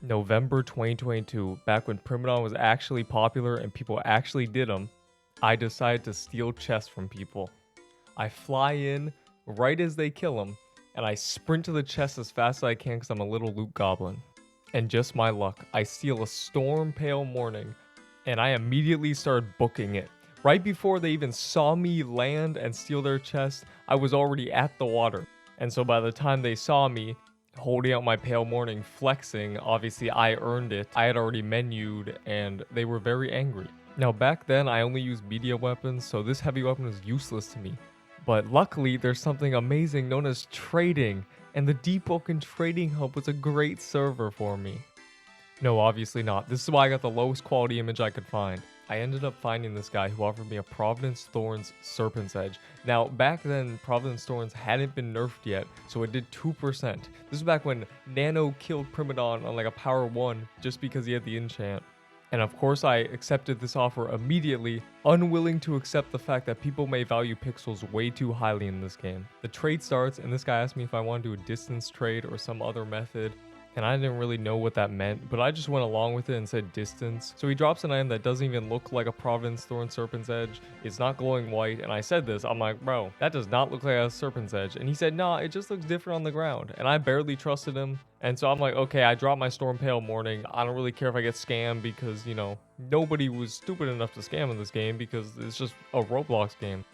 November 2022, back when Primadon was actually popular and people actually did them, I decided to steal chests from people. I fly in right as they kill them, and I sprint to the chest as fast as I can because I'm a little loot goblin. And just my luck, I steal a Storm Pale Morning, and I immediately started booking it. Right before they even saw me land and steal their chest, I was already at the water. And so by the time they saw me, holding out my Pale Morning, flexing, obviously I earned it. I had already menued, and they were very angry. Now back then, I only used medium weapons, so this heavy weapon was useless to me. But luckily, there's something amazing known as trading, and the Deepwoken Trading Hub was a great server for me. No, obviously not. This is why I got the lowest quality image I could find. I ended up finding this guy who offered me a Providence Thorns Serpent's Edge. Now, back then, Providence Thorns hadn't been nerfed yet, so it did 2%. This was back when Nano killed Primadon on like a power 1 just because he had the enchant. And of course, I accepted this offer immediately, unwilling to accept the fact that people may value pixels way too highly in this game. The trade starts, and this guy asked me if I want to do a distance trade or some other method. And I didn't really know what that meant, but I just went along with it and said distance. So he drops an item that doesn't even look like a Providence Thorn Serpent's Edge. It's not glowing white, and I said this, I'm like, bro, that does not look like a Serpent's Edge. And he said, nah, it just looks different on the ground. And I barely trusted him. And so I'm like, okay, I dropped my Storm Pale Morning. I don't really care if I get scammed because, you know, nobody was stupid enough to scam in this game because it's just a Roblox game.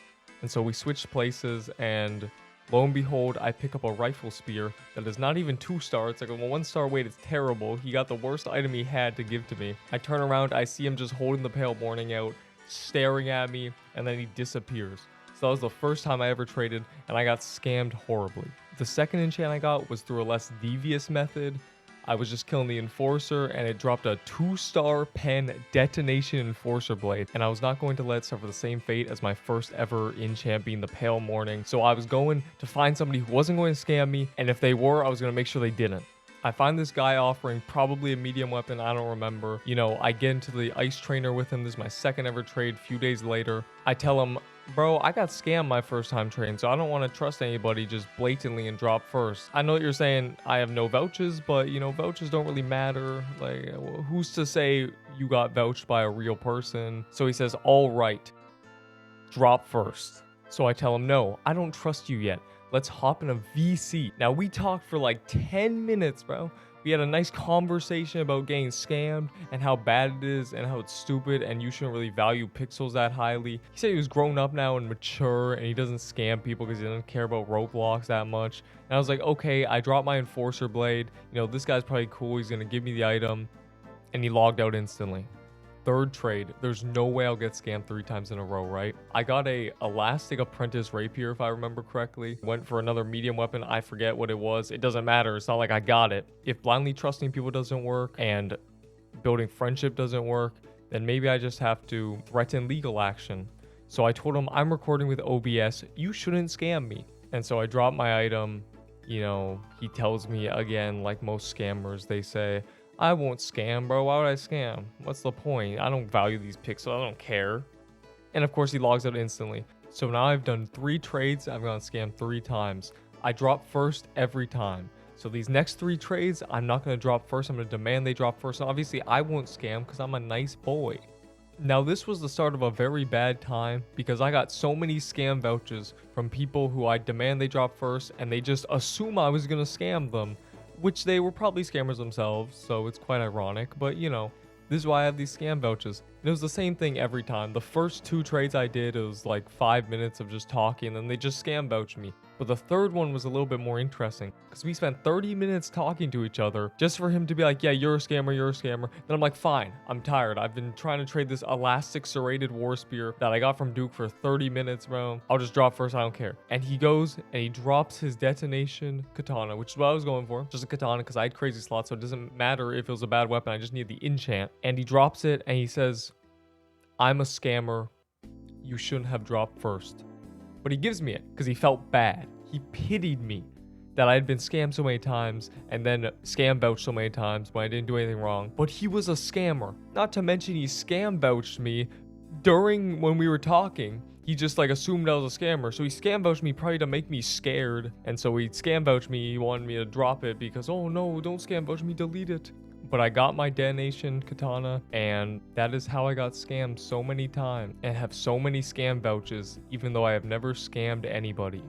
And so we switched places, and lo and behold, I pick up a rifle spear that is not even 2-star. It's like a 1-star weight. It's terrible. He got the worst item he had to give to me. I turn around, I see him just holding the Pale Morning out, staring at me, and then he disappears. So that was the first time I ever traded, and I got scammed horribly. The second enchant I got was through a less devious method. I was just killing the Enforcer, and it dropped a 2-star pen detonation Enforcer blade, and I was not going to let it suffer the same fate as my first ever enchant being the Pale Morning. So I was going to find somebody who wasn't going to scam me, and if they were, I was going to make sure they didn't. I find this guy offering probably a medium weapon, I don't remember. You know, I get into the ice trainer with him. This is my second ever trade. A few days later, I tell him, bro, I got scammed my first time trading, so I don't want to trust anybody just blatantly and drop first. I know what you're saying, I have no vouchers, but you know, vouchers don't really matter. Like, who's to say you got vouched by a real person? So he says, all right, drop first. So I tell him, no, I don't trust you yet. Let's hop in a VC. Now, we talked for like 10 minutes, bro. We had a nice conversation about getting scammed and how bad it is and how it's stupid and you shouldn't really value pixels that highly. He said he was grown up now and mature and he doesn't scam people because he doesn't care about Roblox that much. And I was like, okay, I dropped my Enforcer blade. You know, this guy's probably cool. He's going to give me the item. And he logged out instantly. Third trade, there's no way I'll get scammed 3 times in a row, right? I got a Elastic Apprentice Rapier, if I remember correctly. Went for another medium weapon. I forget what it was. It doesn't matter. It's not like I got it. If blindly trusting people doesn't work and building friendship doesn't work, then maybe I just have to threaten legal action. So I told him, I'm recording with OBS. You shouldn't scam me. And so I dropped my item. You know, he tells me again, like most scammers, they say, I won't scam, bro. Why would I scam? What's the point? I don't value these pixels. I don't care. And of course, he logs out instantly. So now I've done 3 trades. I've gotten scammed 3 times. I drop first every time. So these next 3 trades, I'm not going to drop first. I'm going to demand they drop first. And obviously, I won't scam because I'm a nice boy. Now, this was the start of a very bad time because I got so many scam vouchers from people who I demand they drop first and they just assume I was going to scam them, which they were probably scammers themselves, so it's quite ironic, but you know, this is why I have these scam vouchers. And it was the same thing every time. The first 2 trades I did, it was like 5 minutes of just talking, and then they just scam vouched me. But the third one was a little bit more interesting, because we spent 30 minutes talking to each other, just for him to be like, yeah, you're a scammer, you're a scammer. Then I'm like, fine, I'm tired. I've been trying to trade this Elastic Serrated War Spear that I got from Duke for 30 minutes, bro. I'll just drop first, I don't care. And he goes, and he drops his Detonation Katana, which is what I was going for. Just a katana, because I had crazy slots, so it doesn't matter if it was a bad weapon, I just need the enchant. And he drops it, and he says, I'm a scammer. You shouldn't have dropped first. But he gives me it because he felt bad. He pitied me that I had been scammed so many times and then scam vouched so many times when I didn't do anything wrong. But he was a scammer. Not to mention he scam vouched me during when we were talking. He just like assumed I was a scammer. So he scam vouched me probably to make me scared. And so he scam vouched me. He wanted me to drop it because, oh no, don't scam vouch me, delete it. But I got my detonation katana, and that is how I got scammed so many times and have so many scam vouchers, even though I have never scammed anybody.